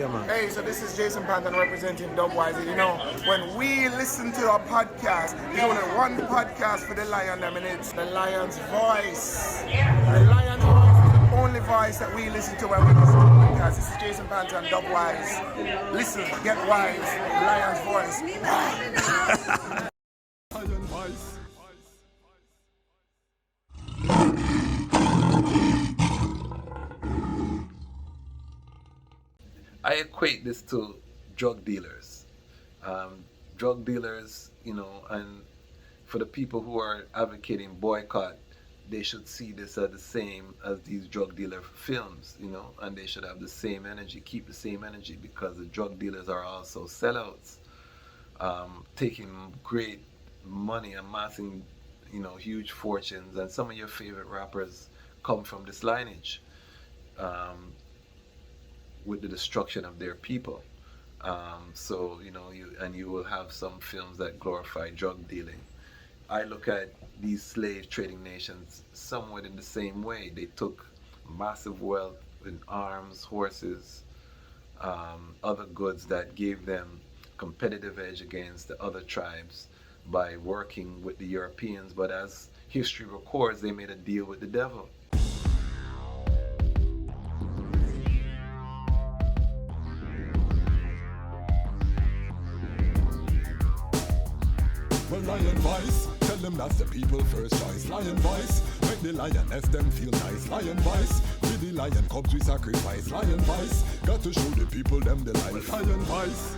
Yeah, man. Hey, so this is Jason Panton representing Dubwise. You know, when we listen to a podcast, there's only one podcast for the lion, and it's the lion's voice. The lion's voice is the only voice that we listen to when we listen to the podcast. This is Jason Panton, Dubwise. Listen, get wise, lion's voice. Lion voice. I equate this to drug dealers. Drug dealers, and for the people who are advocating boycott, they should see this as the same as these drug dealer films, and they should have the same energy, keep the same energy, because the drug dealers are also sellouts, taking great money, amassing, huge fortunes, and some of your favorite rappers come from this lineage. With the destruction of their people. So you will have some films that glorify drug dealing. I look at these slave trading nations somewhat in the same way. They took massive wealth in arms, horses, other goods that gave them competitive edge against the other tribes by working with the Europeans. But as history records, they made a deal with the devil. Well, lion voice, tell them that's the people first choice. Lion voice, make the lioness them feel nice. Lion voice, with the lion cubs we sacrifice. Lion voice, got to show the people them the life. Lion voice.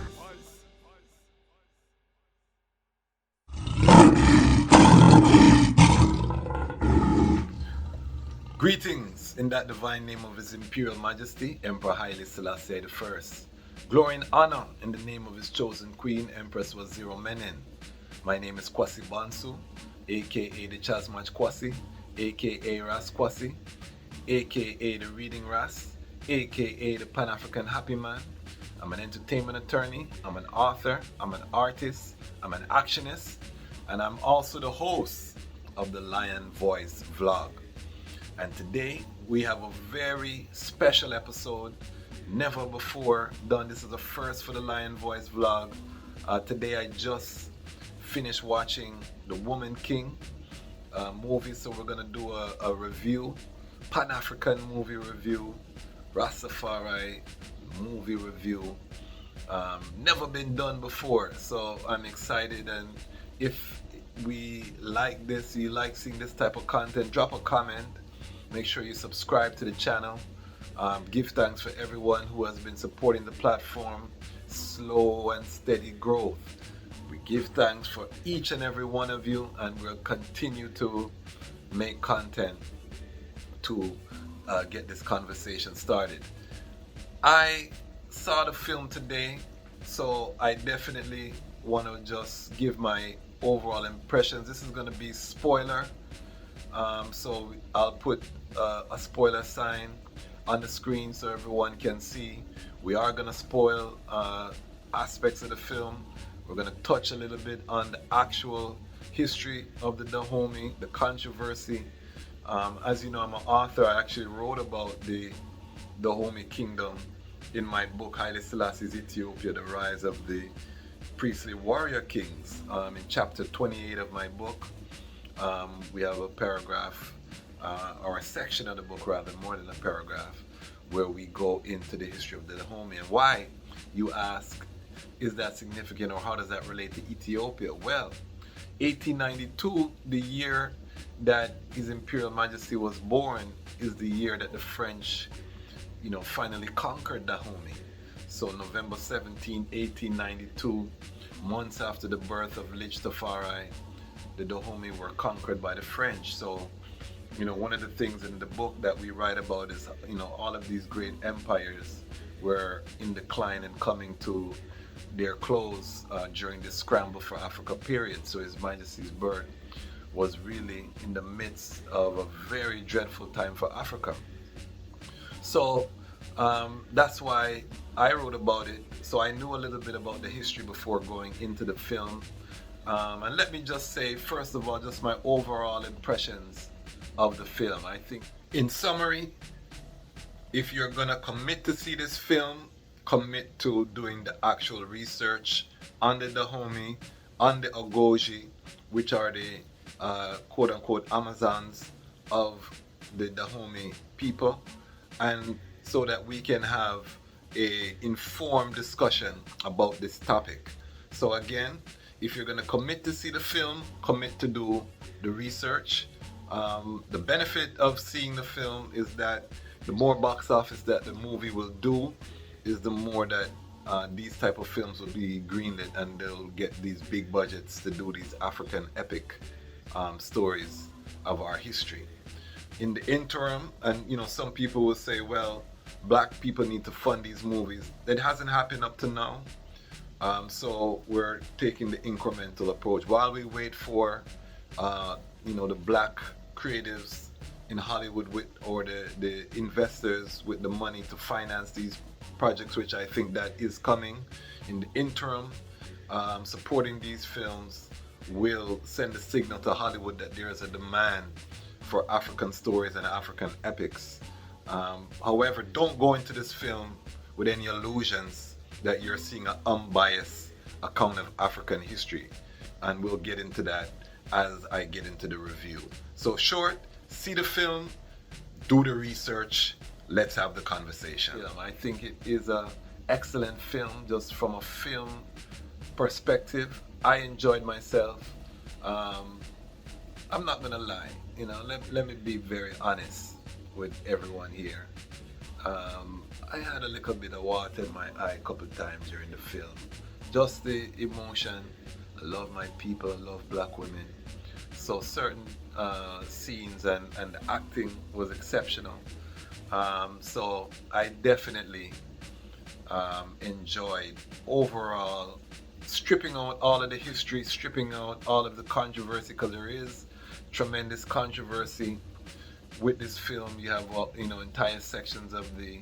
Greetings in that divine name of His Imperial Majesty, Emperor Haile Selassie I. Glory and honor in the name of his chosen queen, Empress Waziri Menen. My name is Kwasi Bansu, aka Dejazmatch Kwasi, aka Ras Kwasi, aka the Reading Ras, aka the Pan-African Happy Man. I'm an entertainment attorney, I'm an author, I'm an artist, I'm an actionist, and I'm also the host of the Lion Voice vlog. And today we have a very special episode, never before done. This is the first for the Lion Voice vlog. Today I just finished watching The Woman King movie, so we're gonna do a review, Pan-African movie review, Rastafari movie review. Never been done before, so I'm excited. And if we like this, you like seeing this type of content, drop a comment. Make sure you subscribe to the channel. Give thanks for everyone who has been supporting the platform. Slow and steady growth. We give thanks for each and every one of you, and we'll continue to make content to get this conversation started. I saw the film today, so I definitely want to just give my overall impressions. This is going to be spoiler, so I'll put a spoiler sign on the screen so everyone can see. We are going to spoil aspects of the film. We're going to touch a little bit on the actual history of the Dahomey, the controversy. As you know, I'm an author. I actually wrote about the Dahomey kingdom in my book, Haile Selassie's Ethiopia, The Rise of the Priestly Warrior Kings. In chapter 28 of my book, we have a paragraph, or a section of the book rather, more than a paragraph, where we go into the history of the Dahomey. And why, you ask, is that significant, or how does that relate to Ethiopia? Well, 1892, the year that His Imperial Majesty was born, is the year that the French, finally conquered Dahomey. So November 17, 1892, months after the birth of Ras Tafari, the Dahomey were conquered by the French. So, one of the things in the book that we write about is, all of these great empires were in decline and coming to their close during this scramble for Africa period. So His Majesty's birth was really in the midst of a very dreadful time for Africa. So that's why I wrote about it. So I knew a little bit about the history before going into the film. And let me just say, first of all, just my overall impressions of the film. I think, in summary, if you're gonna commit to see this film, commit to doing the actual research on the Dahomey, on the Ogoji, which are the quote unquote Amazons of the Dahomey people, and so that we can have a informed discussion about this topic. So again, if you're going to commit to see the film, commit to do the research. The benefit of seeing the film is that the more box office that the movie will do, is the more that these type of films will be greenlit, and they'll get these big budgets to do these African epic stories of our history. In the interim, and some people will say, well, black people need to fund these movies. That hasn't happened up to now. So we're taking the incremental approach while we wait for the black creatives in Hollywood or the investors with the money to finance these projects, which I think that is coming. In the interim, supporting these films will send a signal to Hollywood that there is a demand for African stories and African epics. However, don't go into this film with any illusions that you're seeing an unbiased account of African history, and we'll get into that as I get into the review. So short, see the film, do the research, let's have the conversation. I think it is an excellent film, just from a film perspective. I enjoyed myself. I'm not gonna lie, let me be very honest with everyone here. I had a little bit of water in my eye a couple of times during the film. Just the emotion. I love my people, I love black women. So certain scenes and the acting was exceptional. So I definitely enjoyed overall stripping out all of the history, stripping out all of the controversy, because there is tremendous controversy with this film. You have entire sections of the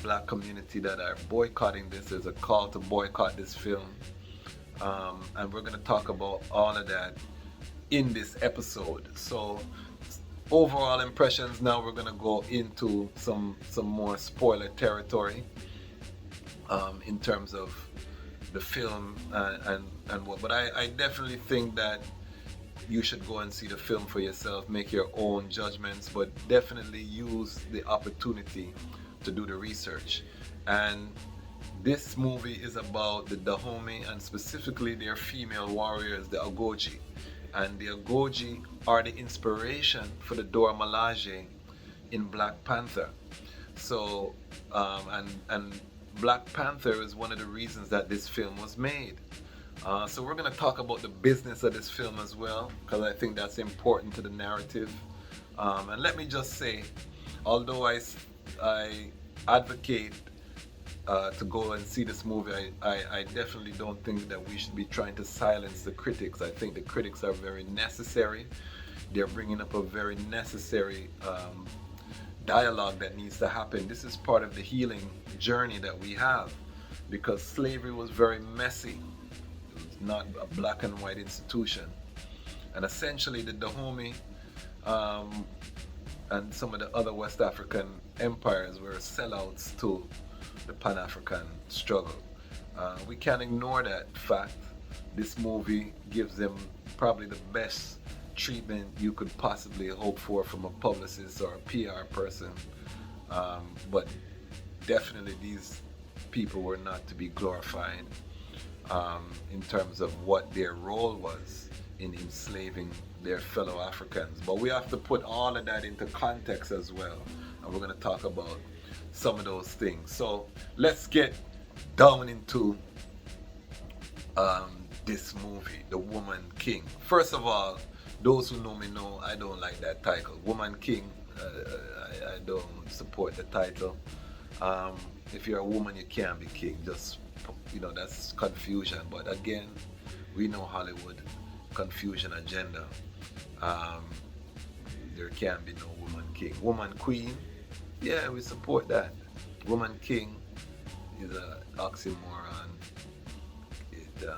black community that are boycotting this. There's a call to boycott this film, and we're going to talk about all of that in this episode. So overall impressions, now we're going to go into some more spoiler territory in terms of the film and what. But I definitely think that you should go and see the film for yourself, make your own judgments, but definitely use the opportunity to do the research. And this movie is about the Dahomey, and specifically their female warriors, the Ogoji. And the Ogoji are the inspiration for the Dora Milaje in Black Panther. So, and Black Panther is one of the reasons that this film was made. So we're going to talk about the business of this film as well, because I think that's important to the narrative. And let me just say, although I advocate to go and see this movie, I definitely don't think that we should be trying to silence the critics. I think the critics are very necessary. They're bringing up a very necessary dialogue that needs to happen. This is part of the healing journey that we have, because slavery was very messy. It was not a black and white institution. And essentially the Dahomey and some of the other West African empires were sellouts to the Pan-African struggle. We can't ignore that fact. This movie gives them probably the best treatment you could possibly hope for from a publicist or a PR person. But definitely these people were not to be glorified in terms of what their role was in enslaving their fellow Africans. But we have to put all of that into context as well, and we're going to talk about some of those things. So let's get down into this movie, The Woman King. First of all, those who know me know I don't like that title, Woman King. I don't support the title. If you're a woman, you can't be king. Just, that's confusion. But again, we know Hollywood confusion agenda. There can be no woman king. Woman queen, yeah, we support that. Woman king is an oxymoron. It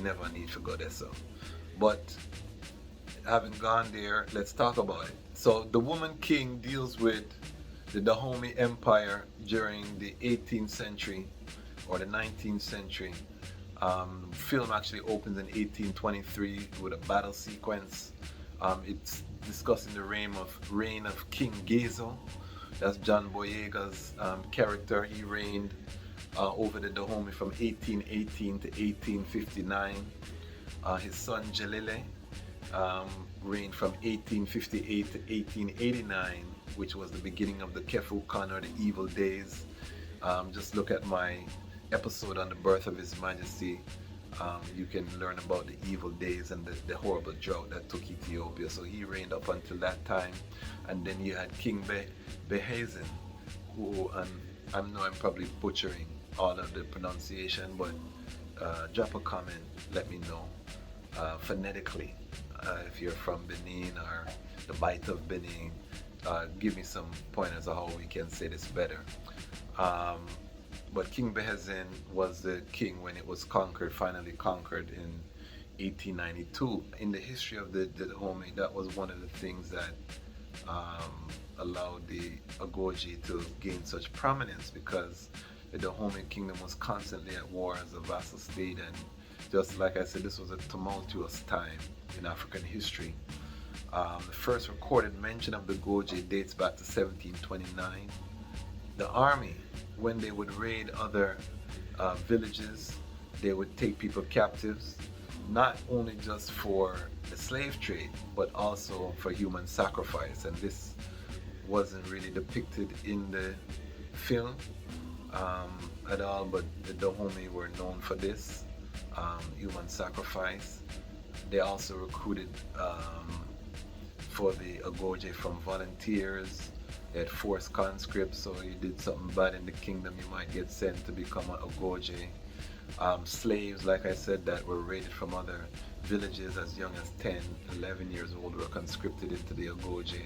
never need to go there. So, but having gone there, let's talk about it. So the Woman King deals with The Dahomey Empire during the 18th century or the 19th century. Film actually opens in 1823 with a battle sequence. It's discussing the reign of King Gezo. That's John Boyega's character. He reigned over the Dahomey from 1818 to 1859. His son Jalile reigned from 1858 to 1889, which was the beginning of the Kefu Khan, or the evil days. Just look at my episode on the birth of His Majesty. You can learn about the evil days and the horrible drought that took Ethiopia. So he reigned up until that time. And then you had King Behazin, who, and I know I'm probably butchering all of the pronunciation, but drop a comment, let me know phonetically if you're from Benin or the Bight of Benin. Give me some pointers of how we can say this better. But King Behazin was the king when it was finally conquered in 1892. In the history of the Dahomey, that was one of the things that allowed the Agoji to gain such prominence, because the Dahomey kingdom was constantly at war as a vassal state, and just like I said, this was a tumultuous time in African history. The first recorded mention of the Goji dates back to 1729. The army, when they would raid other villages, they would take people captives, not only just for the slave trade, but also for human sacrifice. And this wasn't really depicted in the film at all, but the Dahomey were known for this, human sacrifice. They also recruited for the Agoje from volunteers. They had forced conscripts, so you did something bad in the kingdom, you might get sent to become an Agoje. Slaves, like I said, that were raided from other villages as young as 10, 11 years old were conscripted into the Agoje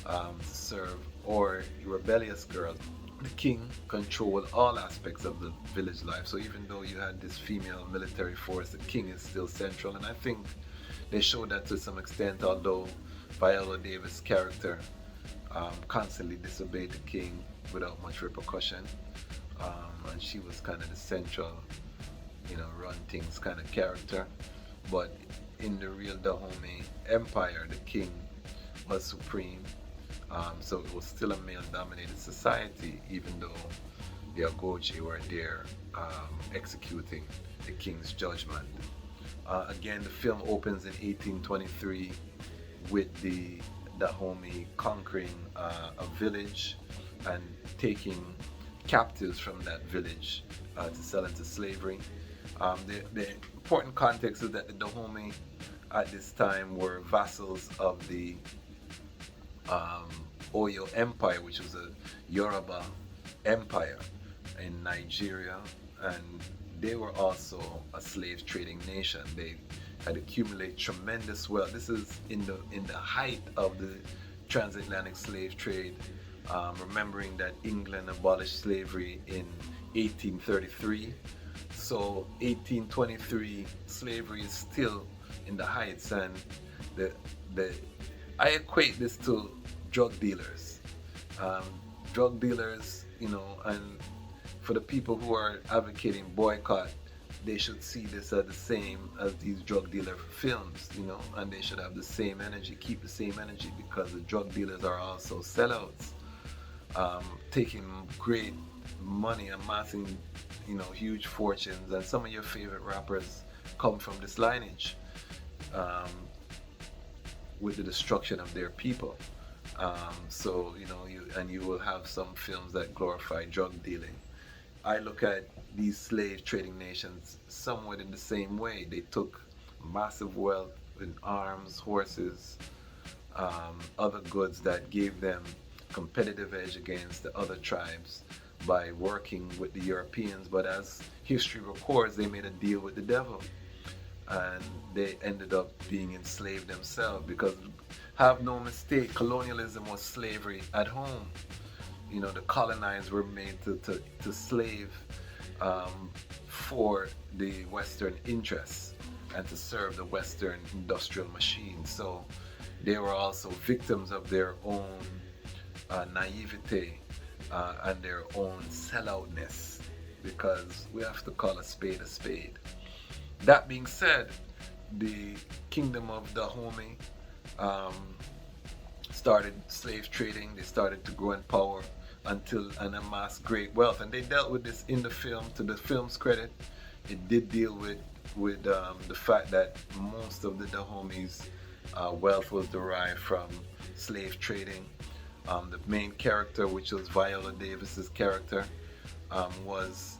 to serve, or rebellious girls. The king controlled all aspects of the village life, so even though you had this female military force, the king is still central, and I think they showed that to some extent, although Viola Davis' character constantly disobeyed the king without much repercussion, and she was kind of the central, run things kind of character. But in the real Dahomey Empire, the king was supreme, so it was still a male-dominated society, even though the Agoji were there executing the king's judgment. Again, the film opens in 1823 with the Dahomey conquering a village and taking captives from that village to sell into slavery. The important context is that the Dahomey at this time were vassals of the Oyo Empire, which was a Yoruba empire in Nigeria, and they were also a slave trading nation. They had accumulated tremendous wealth. This is in the height of the transatlantic slave trade, remembering that England abolished slavery in 1833. So 1823, slavery is still in the heights, and I equate this to drug dealers. Drug dealers, and for the people who are advocating boycott, they should see this as the same as these drug dealer films, and they should have the same energy, keep the same energy, because the drug dealers are also sellouts, taking great money, amassing, huge fortunes, and some of your favorite rappers come from this lineage, with the destruction of their people. So, you will have some films that glorify drug dealing. I look at these slave trading nations somewhat in the same way. They took massive wealth in arms, horses, other goods that gave them competitive edge against the other tribes by working with the Europeans. But as history records, they made a deal with the devil, and they ended up being enslaved themselves, because have no mistake, colonialism was slavery at home. The colonized were made to slave for the Western interests and to serve the Western industrial machine. So they were also victims of their own naivete and their own selloutness, because we have to call a spade a spade. That being said, the kingdom of Dahomey um, started slave trading. They started to grow in power until and amass great wealth, and they dealt with this in the film. To the film's credit, it did deal with the fact that most of the Dahomey's wealth was derived from slave trading. The main character, which was Viola Davis's character, was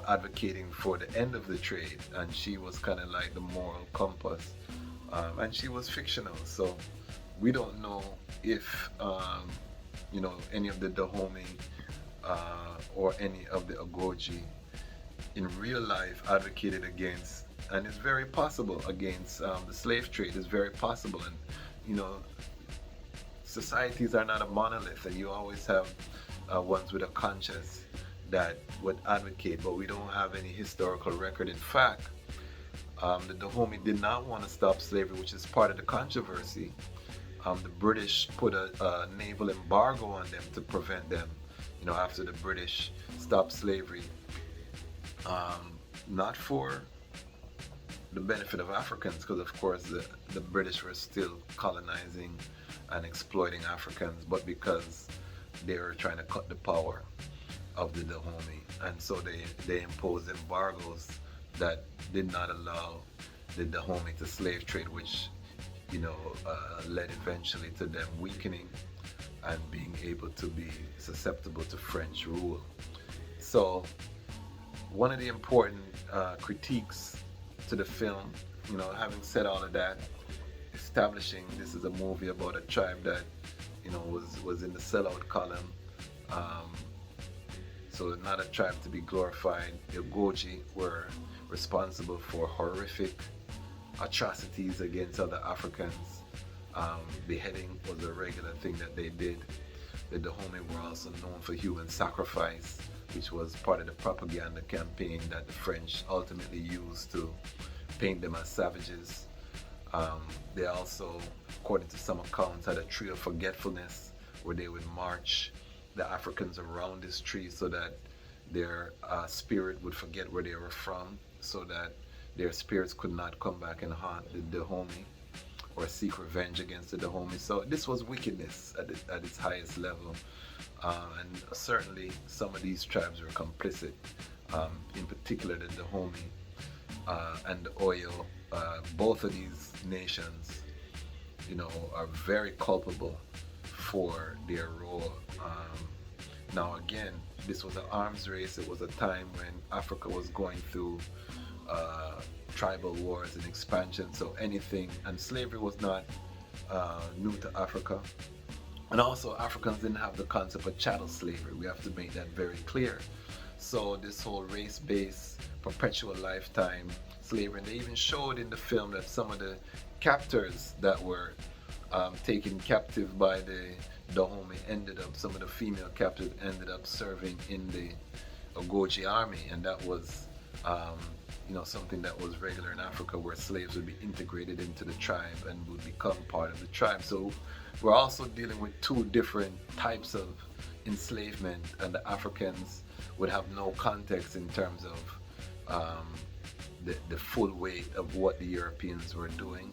advocating for the end of the trade, and she was kind of like the moral compass. And she was fictional, so we don't know if any of the Dahomey or any of the Ogoji in real life advocated against, and it's very possible, against the slave trade. It's very possible, and societies are not a monolith, and you always have ones with a conscience that would advocate, but we don't have any historical record. In fact, the Dahomey did not want to stop slavery, which is part of the controversy. The British put a naval embargo on them to prevent them, after the British stopped slavery, not for the benefit of Africans, because of course the British were still colonizing and exploiting Africans, but because they were trying to cut the power of the Dahomey, and so they imposed embargoes that did not allow the Dahomey to slave trade, which led eventually to them weakening and being able to be susceptible to French rule. So one of the important critiques to the film, having said all of that, establishing this is a movie about a tribe that was in the sellout column, so not a tribe to be glorified. The Ogoji were responsible for horrific atrocities against other Africans. Beheading was a regular thing that they did. The Dahomey were also known for human sacrifice, which was part of the propaganda campaign that the French ultimately used to paint them as savages. They also, according to some accounts, had a tree of forgetfulness where they would march the Africans around this tree so that their spirit would forget where they were from, so that their spirits could not come back and haunt the Dahomey or seek revenge against the Dahomey. So this was wickedness at its highest level, and certainly some of these tribes were complicit. In particular, the Dahomey and the Oyo. Both of these nations, are very culpable for their role. Now again, this was an arms race. It was a time when Africa was going through tribal wars and expansion, so anything, and slavery was not new to Africa. And also Africans didn't have the concept of chattel slavery. We have to make that very clear. So this whole race-based perpetual lifetime slavery, and they even showed in the film that some of the captors that were taken captive by the Dahomey some of the female captives ended up serving in the Ogoji army, and that was something that was regular in Africa, where slaves would be integrated into the tribe and would become part of the tribe. So we're also dealing with two different types of enslavement, and the Africans would have no context in terms of the full weight of what the Europeans were doing,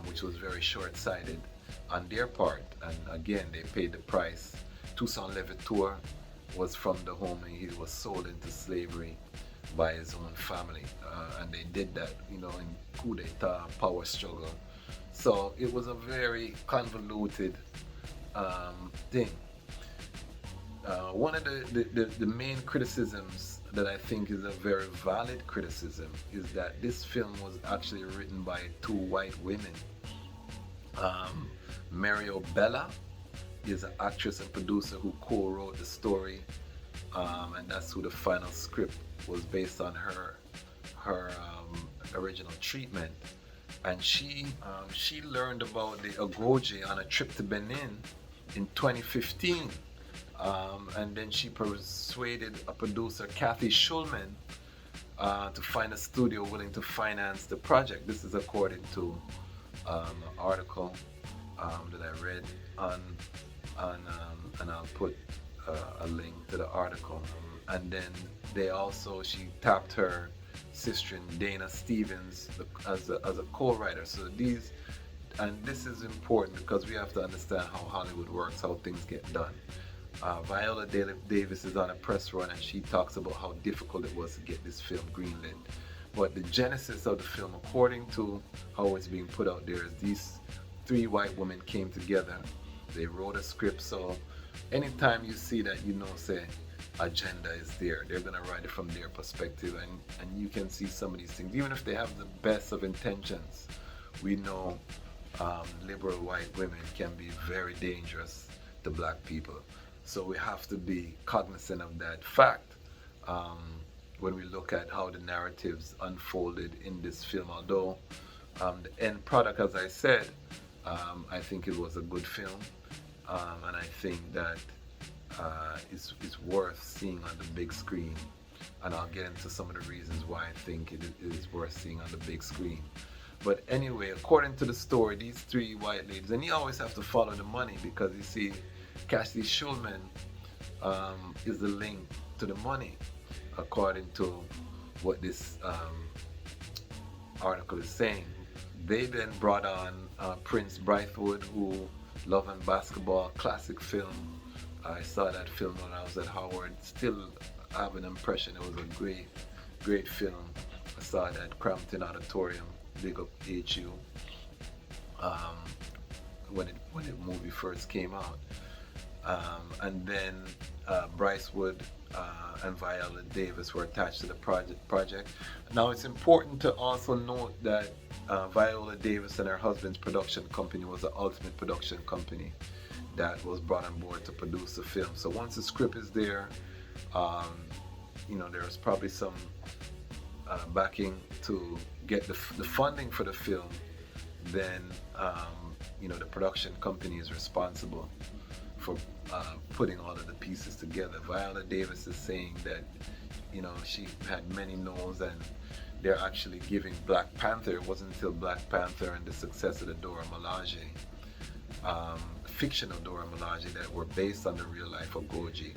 which was very short-sighted on their part. And again, they paid the price. Toussaint Louverture was from Dahomey. He was sold into slavery by his own family, and they did that, in coup d'etat, power struggle. So it was a very convoluted thing. One of the main criticisms that I think is a very valid criticism is that this film was actually written by two white women. Mario Bella is an actress and producer who co-wrote the story, and that's who the final script was based on, her original treatment. And she learned about the Ogoji on a trip to Benin in 2015. And then she persuaded a producer, Kathy Schulman, to find a studio willing to finance the project. This is according to an article that I read and I'll put a link to the article. And then she tapped her sister Dana Stevens as a co-writer. So this is important because we have to understand how Hollywood works, how things get done. Viola Davis is on a press run and she talks about how difficult it was to get this film greenlit. But the genesis of the film, according to how it's being put out there, is these 3 white women came together. They wrote a script. So anytime you see that, say agenda is there, they're gonna write it from their perspective, and you can see some of these things, even if they have the best of intentions. We know liberal white women can be very dangerous to black people. So we have to be cognizant of that fact when we look at how the narratives unfolded in this film. Although the end product, as I said, I think it was a good film, and I think that it's worth seeing on the big screen. And I'll get into some of the reasons why I think it is worth seeing on the big screen. But anyway, according to the story, these 3 white ladies, and you always have to follow the money, because you see, Cassidy Schulman is the link to the money, according to what this article is saying. They then brought on Prince Brightwood, who Love and Basketball, classic film. I saw that film when I was at Howard. Still have an impression it was a great film. I saw it at Crampton Auditorium, big up HU, when the movie first came out. And then Bryce Wood and Viola Davis were attached to the project. Now it's important to also note that Viola Davis and her husband's production company was the Ultimate Production Company that was brought on board to produce the film. So once the script is there, there's probably some backing to get the funding for the film. Then the production company is responsible for putting all of the pieces together. Viola Davis is saying that she had many no's, and they're actually giving Black Panther. It wasn't until Black Panther and the success of the Dora Milaje, fictional Dora Milaje that were based on the real life of Goji,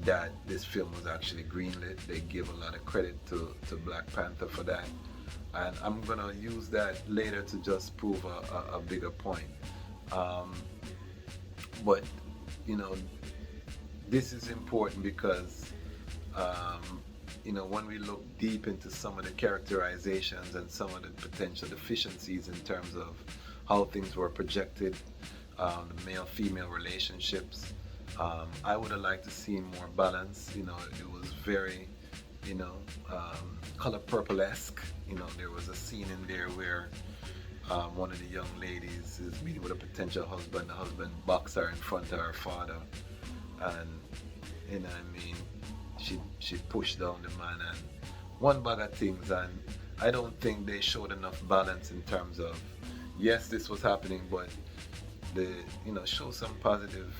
that this film was actually greenlit. They give a lot of credit to Black Panther for that. And I'm gonna use that later to just prove a bigger point. But this is important because when we look deep into some of the characterizations and some of the potential deficiencies in terms of how things were projected, the male-female relationships, I would have liked to see more balance. It was very, color purple-esque. There was a scene in there where one of the young ladies is meeting with a potential husband. The husband boxed her in front of her father, and she pushed down the man and one bag of things. And I don't think they showed enough balance in terms of, yes, this was happening, but show some positive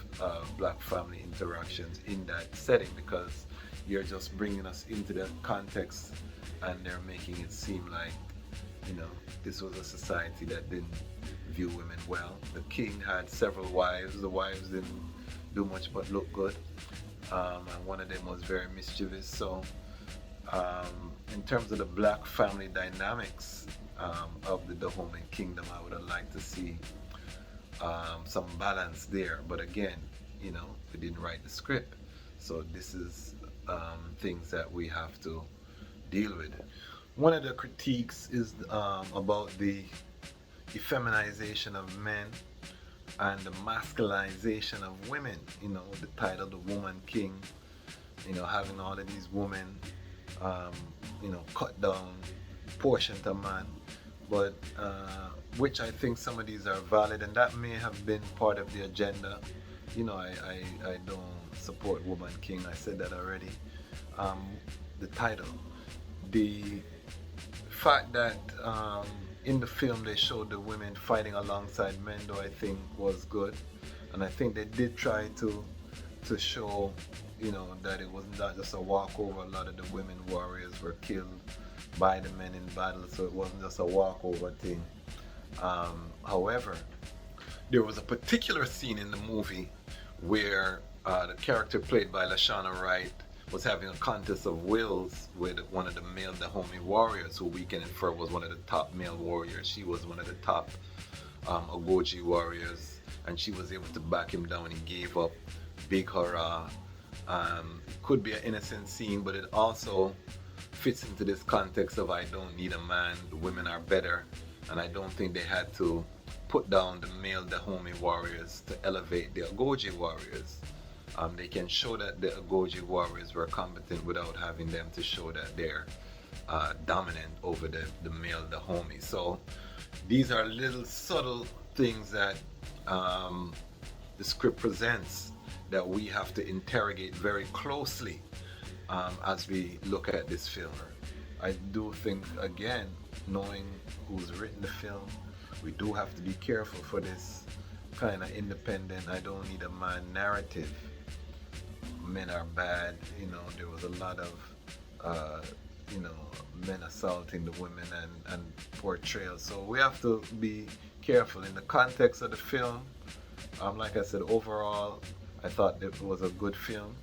black family interactions in that setting, because you're just bringing us into the context and they're making it seem like this was a society that didn't view women well. The king had several wives. The wives didn't do much but look good, and one of them was very mischievous. So in terms of the black family dynamics of the Dahomey kingdom, I would have liked to see some balance there. But again, we didn't write the script, so this is things that we have to deal with. One of the critiques is about the effeminization of men and the masculinization of women. The title, The Woman King, having all of these women, cut down, portion to man. But which I think some of these are valid, and that may have been part of the agenda. I don't support Woman King. I said that already. The title, the fact that in the film they showed the women fighting alongside men, though, I think was good, and I think they did try to show that it was not just a walkover. A lot of the women warriors were killed by the men in battle, so it wasn't just a walkover thing. However, there was a particular scene in the movie where the character played by Lashana Wright was having a contest of wills with one of the male Dahomey warriors, who we can infer was one of the top male warriors. She was one of the top Ogoji warriors, and she was able to back him down. He gave up. Big hurrah. Could be an innocent scene, but it also fits into this context of I don't need a man, the women are better, and I don't think they had to put down the male Dahomey warriors to elevate the Ogoji warriors. They can show that the Ogoji warriors were competent without having them to show that they're dominant over the male Dahomey. So these are little subtle things that the script presents that we have to interrogate very closely as we look at this film. I do think, again, knowing who's written the film, we do have to be careful for this kind of independent, I don't need a man narrative. Men are bad, there was a lot of, men assaulting the women and portrayal. So we have to be careful in the context of the film. Like I said, overall, I thought it was a good film,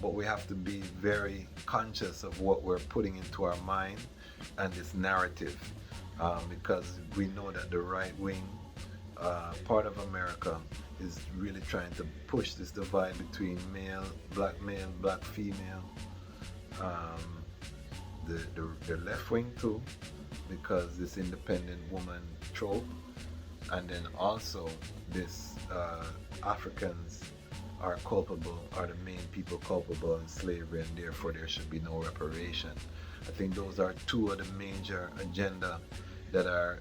but we have to be very conscious of what we're putting into our mind and this narrative, because we know that the right wing part of America is really trying to push this divide between male, black female, the left wing too, because this independent woman trope, and then also this Africans are the main people culpable in slavery, and therefore there should be no reparation. I think those are two of the major agenda that are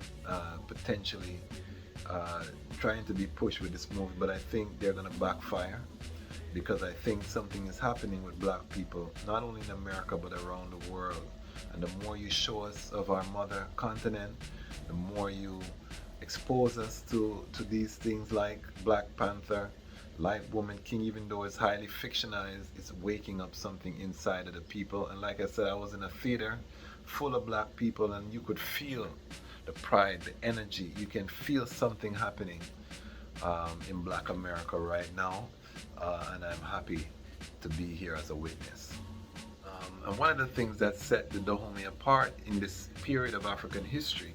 potentially trying to be pushed with this movie, but I think they're going to backfire, because I think something is happening with black people, not only in America but around the world. And the more you show us of our mother continent, the more you expose us to these things like Black Panther, like Woman King, even though it's highly fictionalized, it's waking up something inside of the people. And like I said, I was in a theater full of black people, and you could feel the pride, the energy. You can feel something happening in Black America right now, and I'm happy to be here as a witness. And one of the things that set the Dahomey apart in this period of African history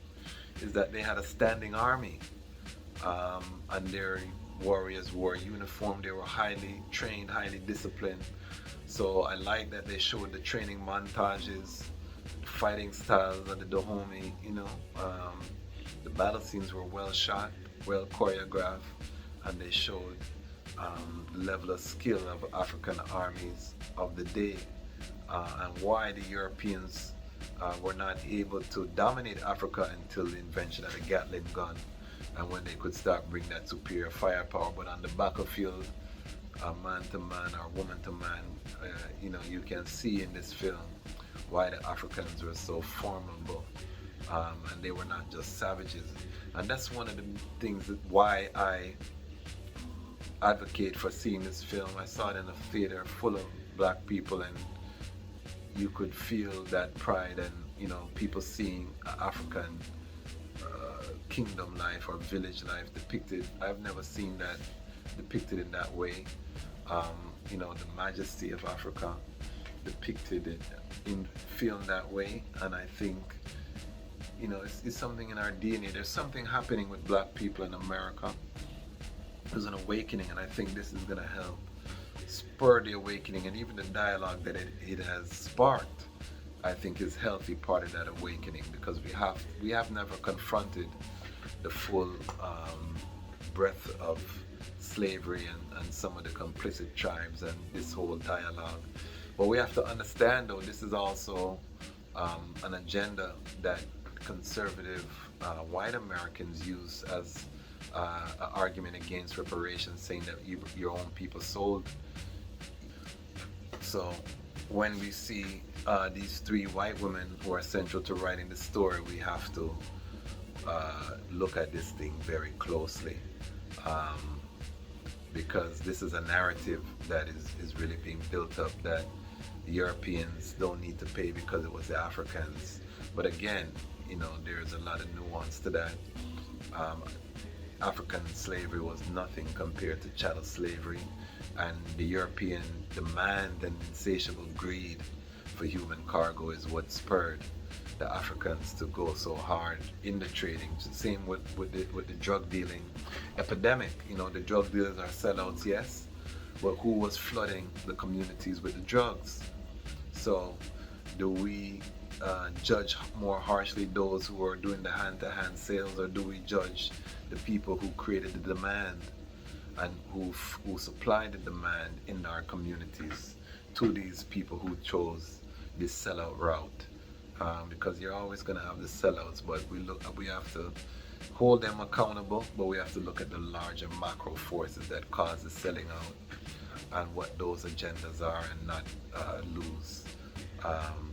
is that they had a standing army, and their warriors wore uniform. They were highly trained, highly disciplined. So I like that they showed the training montages, the fighting styles of the Dahomey. The battle scenes were well shot, well choreographed, and they showed the level of skill of African armies of the day, and why the Europeans were not able to dominate Africa until the invention of the Gatling gun, and when they could start bring that superior firepower. But on the battlefield, man to man or woman to man, you can see in this film why the Africans were so formidable, and they were not just savages. And that's one of the things that why I advocate for seeing this film. I saw it in a theater full of black people, and you could feel that pride, and people seeing African kingdom life or village life depicted. I've never seen that depicted in that way. The majesty of Africa depicted in film that way, and I think it's something in our DNA. There's something happening with black people in America. There's an awakening, and I think this is going to help spur the awakening, and even the dialogue that it has sparked, I think, is healthy part of that awakening, because we have never confronted the full breadth of slavery and some of the complicit tribes and this whole dialogue. But we have to understand, though, this is also an agenda that conservative white Americans use as an argument against reparations, saying that your own people sold. So when we see these three white women who are central to writing the story, we have to look at this thing very closely, because this is a narrative that is really being built up, that the Europeans don't need to pay because it was the Africans. But again, there's a lot of nuance to that. African slavery was nothing compared to chattel slavery, and the European demand and insatiable greed for human cargo is what spurred the Africans to go so hard in the trading. Same with the drug dealing epidemic. You know, the drug dealers are sellouts, yes, but who was flooding the communities with the drugs? So do we judge more harshly those who are doing the hand-to-hand sales, or do we judge the people who created the demand and who supplied the demand in our communities to these people who chose this sellout route? Because you're always going to have the sellouts, but we have to hold them accountable, but we have to look at the larger macro forces that cause the selling out and what those agendas are, and not lose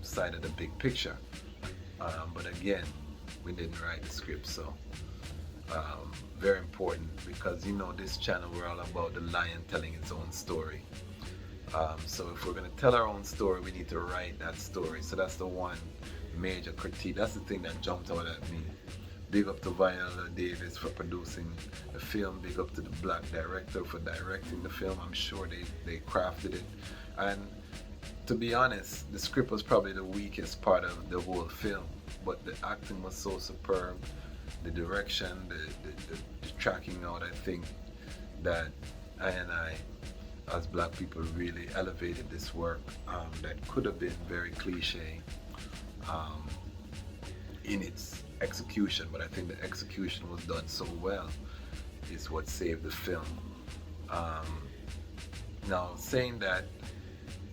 sight of the big picture. But again, we didn't write the script, so very important, because you know, this channel, we're all about the lion telling its own story. So if we're going to tell our own story, we need to write that story. So that's the one major critique. That's the thing that jumped out at me. Big up to Viola Davis for producing the film. Big up to the black director for directing the film. I'm sure they crafted it. And to be honest, the script was probably the weakest part of the whole film, but the acting was so superb. The direction, the tracking out, I think that I as black people really elevated this work that could have been very cliche in its execution, but I think the execution was done so well is what saved the film. Now, saying that,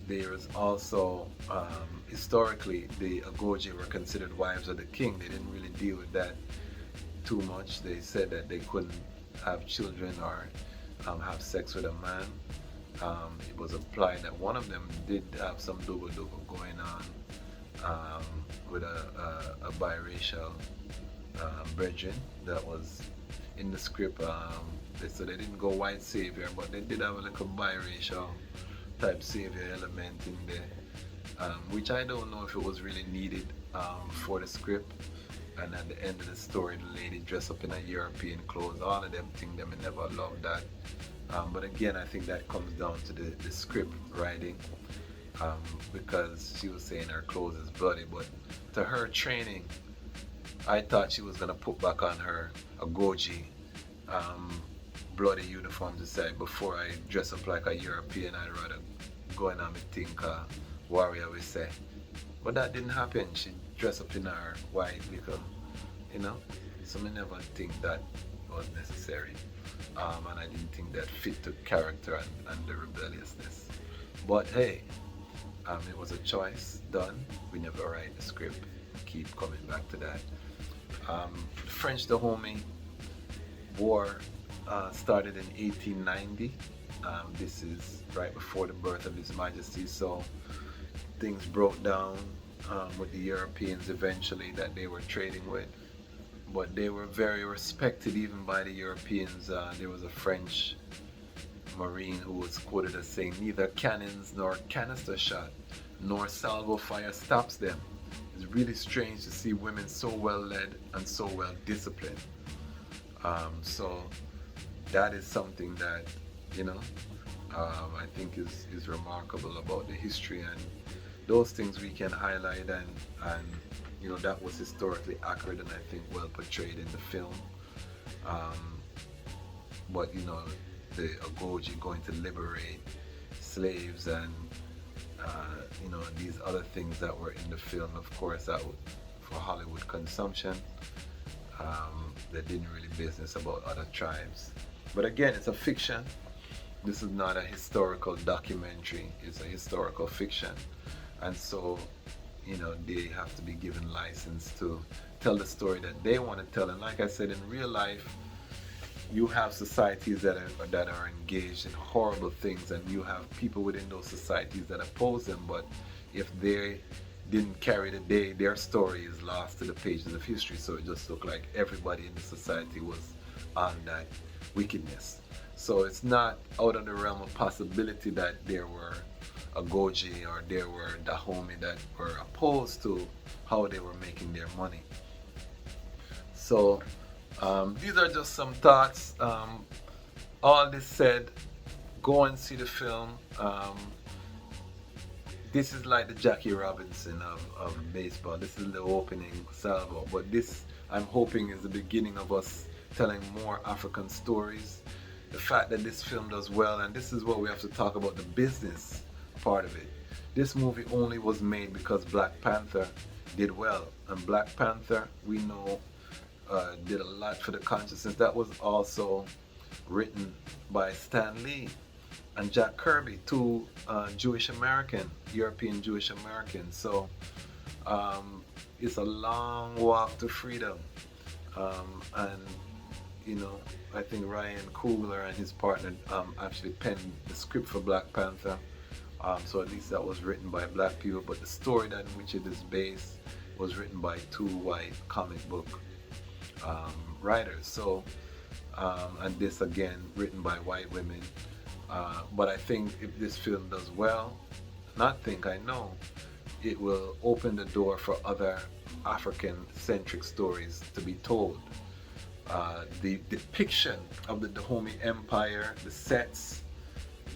there is also historically the Agoji were considered wives of the king. They didn't really deal with that too much. They said that they couldn't have children or have sex with a man. It was implied that one of them did have some double going on with a biracial brethren that was in the script. So they didn't go white savior, but they did have a little biracial type savior element in there, which I don't know if it was really needed for the script. And at the end of the story, the lady dressed up in a European clothes. All of them think them and never loved that. But again, I think that comes down to the script writing, because she was saying her clothes is bloody, but to her training, I thought she was gonna put back on her Agoji bloody uniform to say, before I dress up like a European, I'd rather go in and think warrior, we say. But that didn't happen. She dressed up in her white little, you know. So I never think that was necessary. And I didn't think that fit to character and the rebelliousness. But hey, it was a choice done. We never write the script. Keep coming back to that. The French Dahomey War started in 1890. This is right before the birth of His Majesty, so things broke down with the Europeans eventually that they were trading with. But they were very respected even by the Europeans. There was a French Marine who was quoted as saying, "Neither cannons nor canister shot nor salvo fire stops them." It's really strange to see women so well led and so well disciplined. So that is something that, you know, I think is remarkable about the history, and those things we can highlight, and you know, that was historically accurate and I think well portrayed in the film. But you know, the Agoji going to liberate slaves and you know, these other things that were in the film, of course, that would, for Hollywood consumption, they didn't really business about other tribes. But again, it's a fiction. This is not a historical documentary, it's a historical fiction. And so, you know, they have to be given license to tell the story that they want to tell. And like I said, in real life, you have societies that are engaged in horrible things, and you have people within those societies that oppose them. But if they didn't carry the day, their story is lost to the pages of history. So it just looked like everybody in the society was on that wickedness. So it's not out of the realm of possibility that there were Agoji or there were Dahomey that were opposed to how they were making their money. So These are just some thoughts. All this said, go and see the film. This is like the Jackie Robinson of baseball. This is the opening salvo. But this, I'm hoping, is the beginning of us telling more African stories. The fact that this film does well, and this is what we have to talk about, the business part of it. This movie only was made because Black Panther did well. And Black Panther, we know, did a lot for the consciousness. That was also written by Stan Lee and Jack Kirby, two Jewish American, European Jewish Americans. So it's a long walk to freedom. And you know, I think Ryan Coogler and his partner actually penned the script for Black Panther. So at least that was written by black people, but the story that in which it is based was written by two white comic book writers. So, and this again written by white women. But I think if this film does well, I know, it will open the door for other African-centric stories to be told. The depiction of the Dahomey Empire, the sets,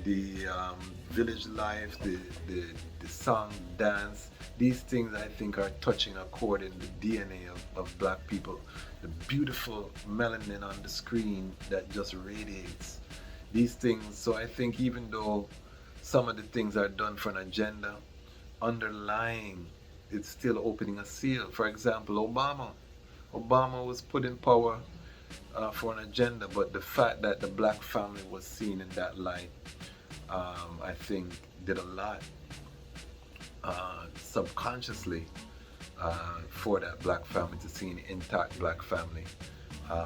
the village life, the song, dance, these things I think are touching a chord in the DNA of black people. The beautiful melanin on the screen that just radiates. These things, so I think even though some of the things are done for an agenda, underlying, it's still opening a seal. For example, Obama was put in power for an agenda, but the fact that the black family was seen in that light, I think did a lot subconsciously for that black family, to see an intact black family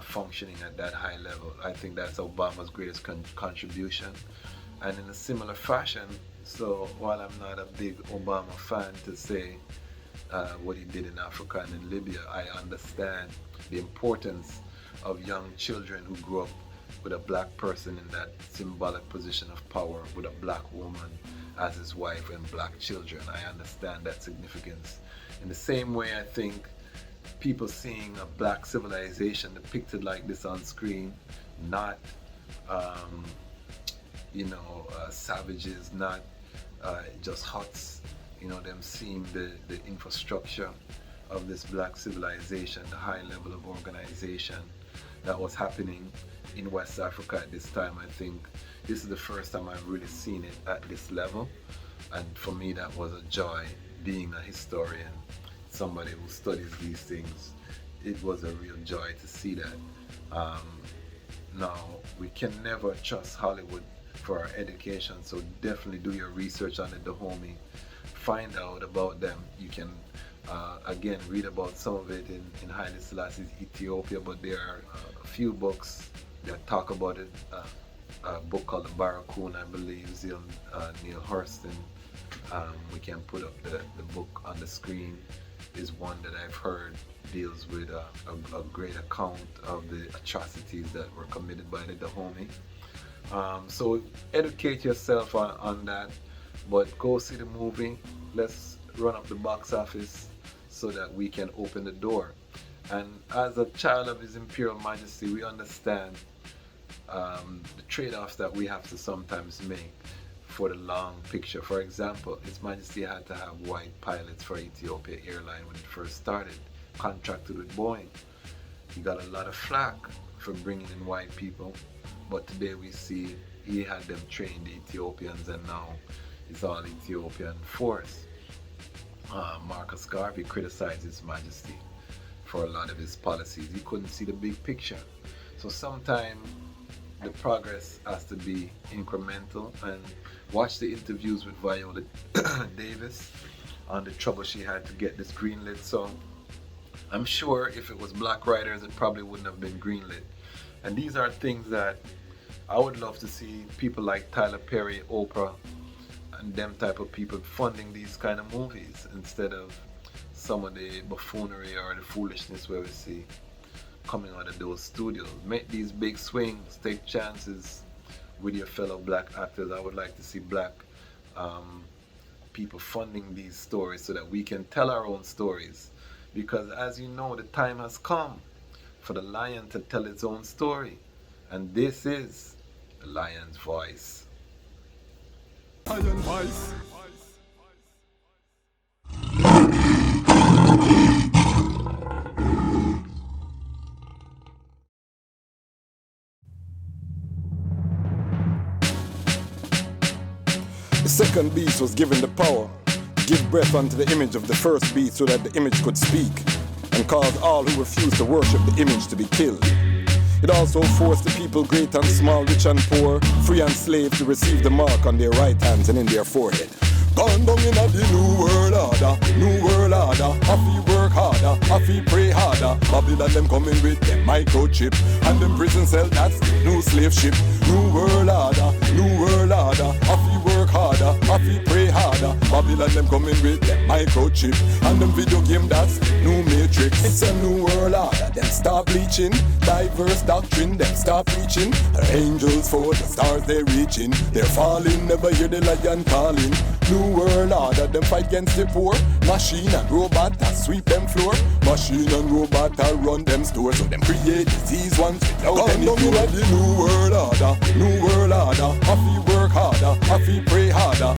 functioning at that high level. I think that's Obama's greatest contribution. And in a similar fashion, so while I'm not a big Obama fan to say what he did in Africa and in Libya, I understand the importance of young children who grew up with a black person in that symbolic position of power, with a black woman as his wife and black children. I understand that significance. In the same way, I think people seeing a black civilization depicted like this on screen, not savages, not just huts, them seeing the infrastructure of this black civilization, the high level of organization that was happening in West Africa at this time. I think this is the first time I've really seen it at this level, and for me that was a joy. Being a historian, somebody who studies these things, it was a real joy to see that. Now, we can never trust Hollywood for our education, so definitely do your research on the Dahomey, find out about them. You can again read about some of it in Haile Selassie's Ethiopia, but there are a few books that talk about it. A book called The Barracoon, I believe, Neil Hurston. We can put up the book on the screen, is one that I've heard deals with a great account of the atrocities that were committed by the Dahomey. So educate yourself on that, but go see the movie. Let's run up the box office so that we can open the door. And as a child of His Imperial Majesty, we understand the trade-offs that we have to sometimes make for the long picture. For example, His Majesty had to have white pilots for Ethiopia Airline when it first started, contracted with Boeing. He got a lot of flack for bringing in white people, but today we see he had them train the Ethiopians, and now it's all Ethiopian force. Marcus Garvey criticized His Majesty for a lot of his policies. He couldn't see the big picture. So sometimes the progress has to be incremental, and watch the interviews with Viola Davis on the trouble she had to get this greenlit. So I'm sure if it was black writers, it probably wouldn't have been greenlit. And these are things that I would love to see people like Tyler Perry, Oprah, and them type of people funding these kind of movies instead of some of the buffoonery or the foolishness where we see coming out of those studios. Make these big swings, take chances with your fellow black actors. I would like to see black people funding these stories so that we can tell our own stories, because as you know, the time has come for the lion to tell its own story. And this is the lion's voice. Lion voice. The second beast was given the power to give breath unto the image of the first beast so that the image could speak and cause all who refused to worship the image to be killed. It also forced the people, great and small, rich and poor, free and slave, to receive the mark on their right hands and in their forehead. Gone down in the new world order, I feel work harder, I feel pray harder. Babylon them coming with them microchip, and them prison cell, that's the new slave ship. New world order, I feel work harder, I feel pray harder. Babylon them coming with them microchip, and them video game, that's the new matrix. It's a new world order, them start bleaching, diverse doctrine, them start preaching. Angels for the stars they reaching, they're falling, never hear the lion calling. New world order, them fight against the poor. Machine and robot that sweep them floor. Machine and robot that run them stores. So them create disease ones without any cure. The new world order, I feel work harder, I feel pray